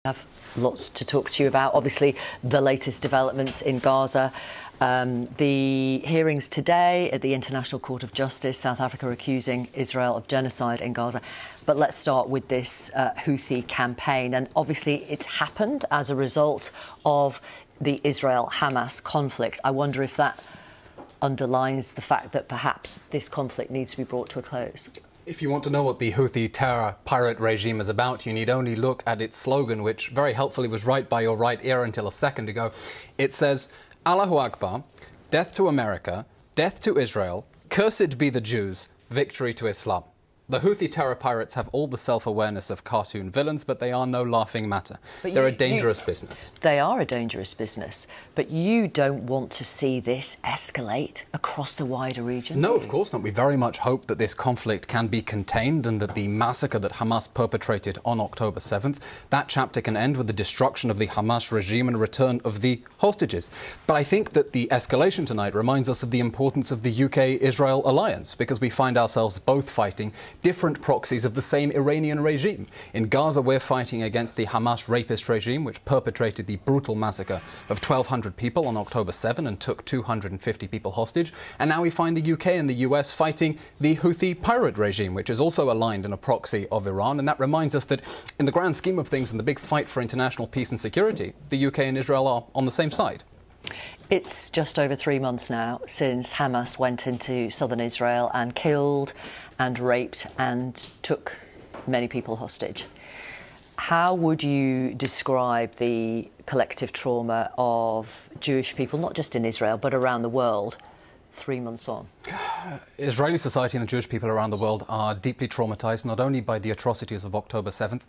Have lots to talk to you about. Obviously, the latest developments in Gaza. The hearings today at the International Court of Justice, South Africa accusing Israel of genocide in Gaza. But let's start with this Houthi campaign. And obviously, it's happened as a result of the Israel-Hamas conflict. I wonder if that underlines the fact that perhaps this conflict needs to be brought to a close. If you want to know what the Houthi terror pirate regime is about, you need only look at its slogan, which very helpfully was right by your right ear until a second ago. It says, Allahu Akbar, death to America, death to Israel, cursed be the Jews, victory to Islam. The Houthi terror pirates have all the self-awareness of cartoon villains, but they are no laughing matter. They're a dangerous business. They are a dangerous business, but you don't want to see this escalate across the wider region? No, of course not. We very much hope that this conflict can be contained and that the massacre that Hamas perpetrated on October 7th, that chapter can end with the destruction of the Hamas regime and return of the hostages. But I think that the escalation tonight reminds us of the importance of the UK-Israel alliance, because we find ourselves both fighting different proxies of the same Iranian regime. In Gaza, we're fighting against the Hamas rapist regime, which perpetrated the brutal massacre of 1,200 people on October 7 and took 250 people hostage. And now we find the UK and the US fighting the Houthi pirate regime, which is also aligned in a proxy of Iran. And that reminds us that in the grand scheme of things, in the big fight for international peace and security, the UK and Israel are on the same side. It's just over 3 months now since Hamas went into southern Israel and killed and raped and took many people hostage. How would you describe the collective trauma of Jewish people, not just in Israel, but around the world, 3 months on? Israeli society and the Jewish people around the world are deeply traumatized, not only by the atrocities of October 7th,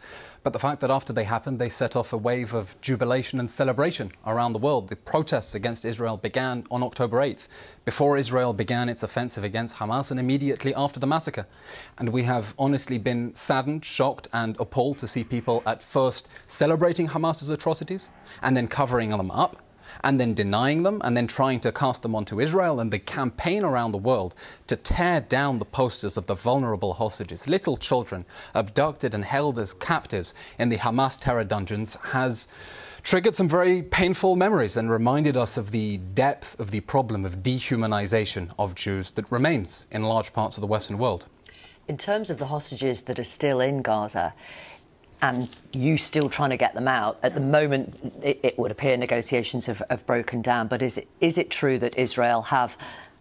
but the fact that after they happened, they set off a wave of jubilation and celebration around the world. The protests against Israel began on October 8th, before Israel began its offensive against Hamas and immediately after the massacre. And we have honestly been saddened, shocked and appalled to see people at first celebrating Hamas's atrocities and then covering them up, and then denying them, and then trying to cast them onto Israel, and the campaign around the world to tear down the posters of the vulnerable hostages, little children abducted and held as captives in the Hamas terror dungeons, has triggered some very painful memories and reminded us of the depth of the problem of dehumanization of Jews that remains in large parts of the Western world. In terms of the hostages that are still in Gaza, and you still trying to get them out, at the moment it would appear negotiations have broken down, but is it true that Israel have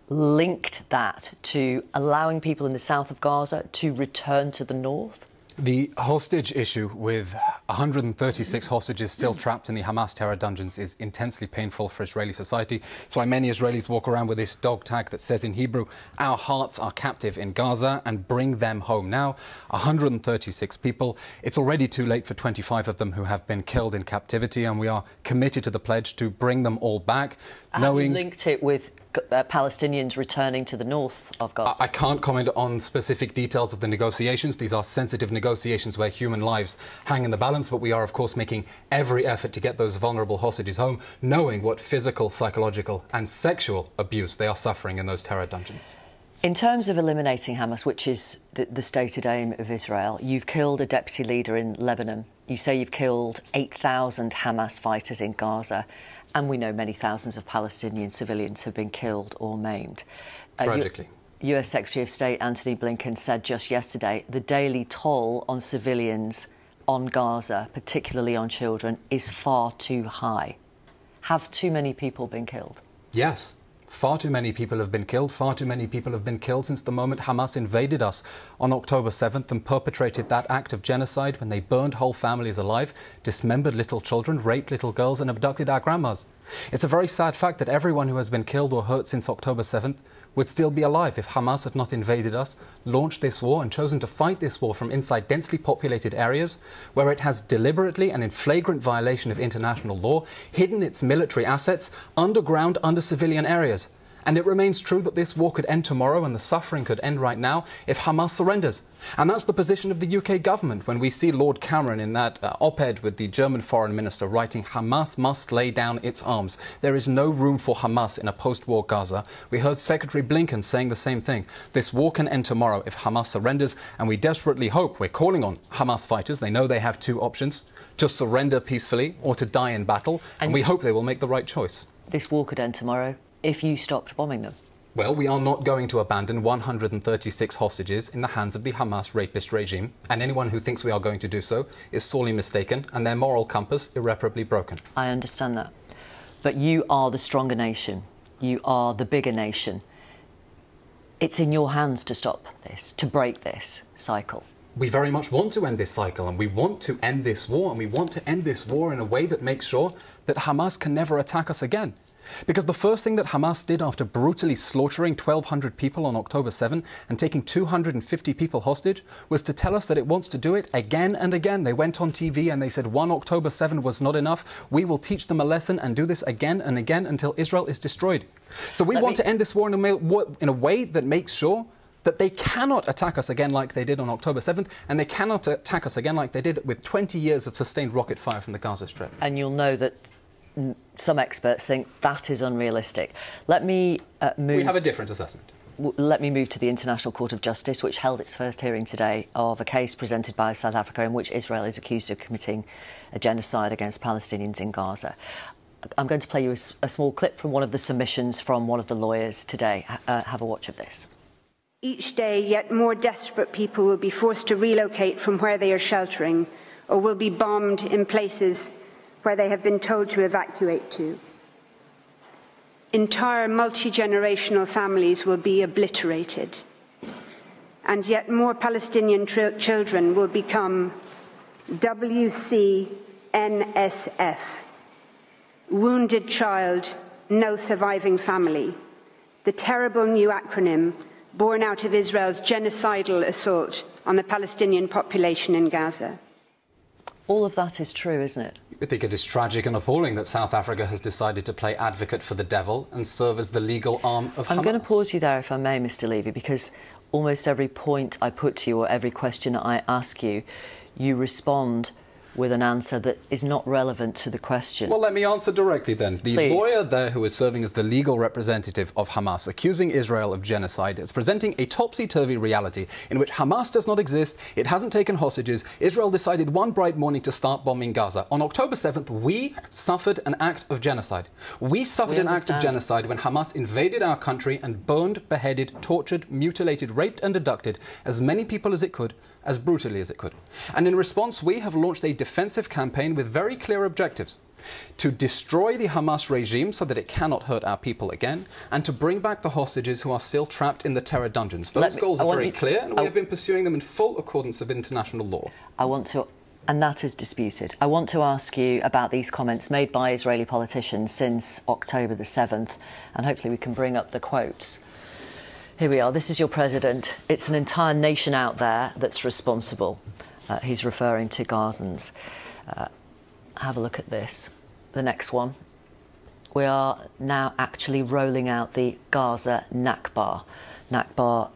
linked that to allowing people in the south of Gaza to return to the north? The hostage issue with 136 hostages still trapped in the Hamas terror dungeons is intensely painful for Israeli society. That's why many Israelis walk around with this dog tag that says in Hebrew, "Our hearts are captive in Gaza and bring them home now." 136 people. It's already too late for 25 of them who have been killed in captivity, and we are committed to the pledge to bring them all back. Have you linked it with Palestinians returning to the north of Gaza? I can't comment on specific details of the negotiations. These are sensitive negotiations where human lives hang in the balance, but we are, of course, making every effort to get those vulnerable hostages home, knowing what physical, psychological and sexual abuse they are suffering in those terror dungeons. In terms of eliminating Hamas, which is the stated aim of Israel, you've killed a deputy leader in Lebanon. You say you've killed 8,000 Hamas fighters in Gaza, and we know many thousands of Palestinian civilians have been killed or maimed. Tragically. US Secretary of State Antony Blinken said just yesterday the daily toll on civilians on Gaza, particularly on children, is far too high. Have too many people been killed? Yes. Far too many people have been killed. Far too many people have been killed since the moment Hamas invaded us on October 7th and perpetrated that act of genocide when they burned whole families alive, dismembered little children, raped little girls and abducted our grandmas. It's a very sad fact that everyone who has been killed or hurt since October 7th would still be alive if Hamas had not invaded us, launched this war and chosen to fight this war from inside densely populated areas where it has deliberately and in flagrant violation of international law hidden its military assets underground under civilian areas. And it remains true that this war could end tomorrow and the suffering could end right now if Hamas surrenders. And that's the position of the UK government when we see Lord Cameron in that op-ed with the German foreign minister writing, Hamas must lay down its arms. There is no room for Hamas in a post-war Gaza. We heard Secretary Blinken saying the same thing. This war can end tomorrow if Hamas surrenders, and we desperately hope, we're calling on Hamas fighters, they know they have two options, to surrender peacefully or to die in battle, and we hope they will make the right choice. This war could end tomorrow if you stopped bombing them. Well, we are not going to abandon 136 hostages in the hands of the Hamas rapist regime, and anyone who thinks we are going to do so is sorely mistaken and their moral compass irreparably broken. I understand that. But you are the stronger nation. You are the bigger nation. It's in your hands to stop this, to break this cycle. We very much want to end this cycle, and we want to end this war, and we want to end this war in a way that makes sure that Hamas can never attack us again. Because the first thing that Hamas did after brutally slaughtering 1,200 people on October 7 and taking 250 people hostage was to tell us that it wants to do it again and again. They went on TV and they said one October 7 was not enough. We will teach them a lesson and do this again and again until Israel is destroyed. So we want to end this war in a way that makes sure that they cannot attack us again like they did on October 7th, and they cannot attack us again like they did with 20 years of sustained rocket fire from the Gaza Strip. And you'll know that some experts think that is unrealistic. Let me move... We have a different assessment. Let me move to the International Court of Justice, which held its first hearing today of a case presented by South Africa in which Israel is accused of committing a genocide against Palestinians in Gaza. I'm going to play you a small clip from one of the submissions from one of the lawyers today. Have a watch of this. Each day, yet more desperate people will be forced to relocate from where they are sheltering or will be bombed in places where they have been told to evacuate to. Entire multi-generational families will be obliterated, and yet more Palestinian children will become WCNSF, Wounded Child, No Surviving Family, the terrible new acronym born out of Israel's genocidal assault on the Palestinian population in Gaza. All of that is true, isn't it? I think it is tragic and appalling that South Africa has decided to play advocate for the devil and serve as the legal arm of Hamas. I'm going to pause you there, if I may, Mr. Levy, because almost every point I put to you or every question I ask you, you respond with an answer that is not relevant to the question. Well, let me answer directly then. The lawyer there who is serving as the legal representative of Hamas, accusing Israel of genocide, is presenting a topsy-turvy reality in which Hamas does not exist, it hasn't taken hostages, Israel decided one bright morning to start bombing Gaza. On October 7th, we suffered an act of genocide. We suffered an act of genocide when Hamas invaded our country and burned, beheaded, tortured, mutilated, raped and abducted as many people as it could, as brutally as it could. And in response, we have launched a defensive campaign with very clear objectives: to destroy the Hamas regime so that it cannot hurt our people again, and to bring back the hostages who are still trapped in the terror dungeons. Those goals are very clear, and we have been pursuing them in full accordance with international law. And that is disputed. I want to ask you about these comments made by Israeli politicians since October the 7th, and hopefully we can bring up the quotes. Here we are. This is your president. It's an entire nation out there that's responsible. He's referring to Gazans. Have a look at this. The next one. We are now actually rolling out the Gaza Nakba. Nakba,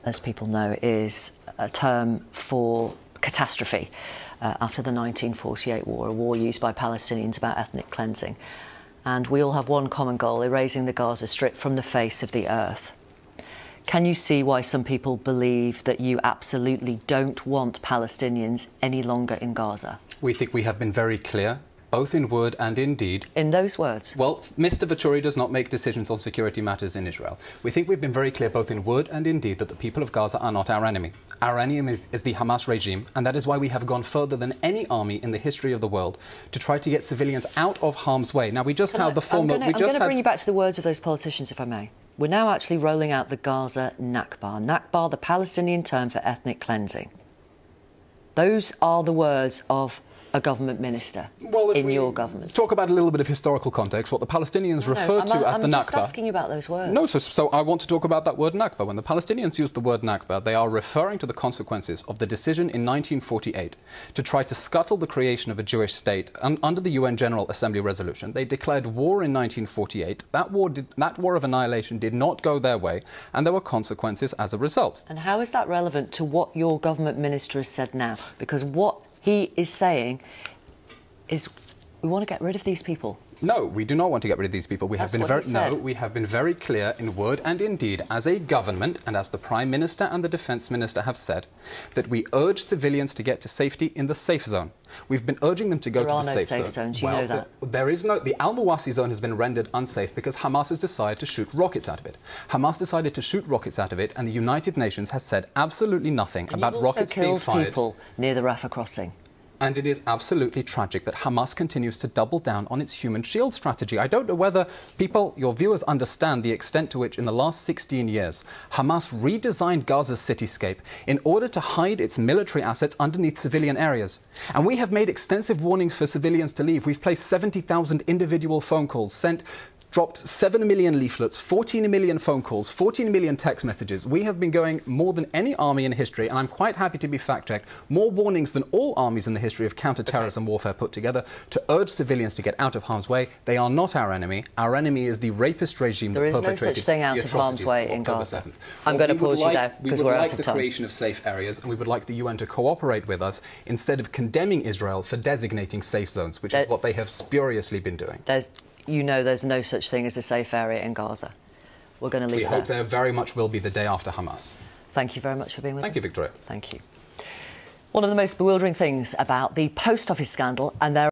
as people know, is a term for catastrophe after the 1948 war, a war used by Palestinians about ethnic cleansing. And we all have one common goal: erasing the Gaza Strip from the face of the earth. Can you see why some people believe that you absolutely don't want Palestinians any longer in Gaza? We think we have been very clear, both in word and in deed. In those words? Well, Mr. Vatouri does not make decisions on security matters in Israel. We think we've been very clear, both in word and in deed, that the people of Gaza are not our enemy. Our enemy is the Hamas regime, and that is why we have gone further than any army in the history of the world to try to get civilians out of harm's way. Now, we just had the former... I'm going to bring you back to the words of those politicians, if I may. We're now actually rolling out the Gaza Nakba. Nakba, the Palestinian term for ethnic cleansing. Those are the words of a government minister in your government? Talk about a little bit of historical context, what the Palestinians refer to as the Nakba. I'm just asking you about those words. No, so I want to talk about that word Nakba. When the Palestinians use the word Nakba, they are referring to the consequences of the decision in 1948 to try to scuttle the creation of a Jewish state. Under the UN General Assembly resolution, they declared war in 1948. That war of annihilation did not go their way, and there were consequences as a result. And how is that relevant to what your government minister has said now? Because what he is saying is we want to get rid of these people. No, we do not want to get rid of these people. We have been very clear in word and in deed as a government, and as the Prime Minister and the Defence Minister have said, that we urge civilians to get to safety in the safe zone. We've been urging them to go to the safe zone. There are no safe zones, you know that. There is no. The Al-Mawasi zone has been rendered unsafe because Hamas has decided to shoot rockets out of it. Hamas decided to shoot rockets out of it, and the United Nations has said absolutely nothing about rockets being fired. People near the Rafah crossing. And it is absolutely tragic that Hamas continues to double down on its human shield strategy. I don't know whether your viewers, understand the extent to which in the last 16 years Hamas redesigned Gaza's cityscape in order to hide its military assets underneath civilian areas. And we have made extensive warnings for civilians to leave. We've placed 70,000 individual phone calls, dropped 7 million leaflets, 14 million phone calls, 14 million text messages. We have been going more than any army in history, and I'm quite happy to be fact-checked, more warnings than all armies in the history of counter-terrorism warfare put together, to urge civilians to get out of harm's way. They are not our enemy. Our enemy is the rapist regime that perpetrated the atrocities. There is no such thing out of harm's way in Gaza. I'm going to pause you there because we're out of time. We would like the creation of safe areas, and we would like the UN to cooperate with us instead of condemning Israel for designating safe zones, which is what they have spuriously been doing. You know there's no such thing as a safe area in Gaza. We're going to leave it there. We hope there very much will be the day after Hamas. Thank you very much for being with us. Thank you, Victoria. Thank you. One of the most bewildering things about the post office scandal, and there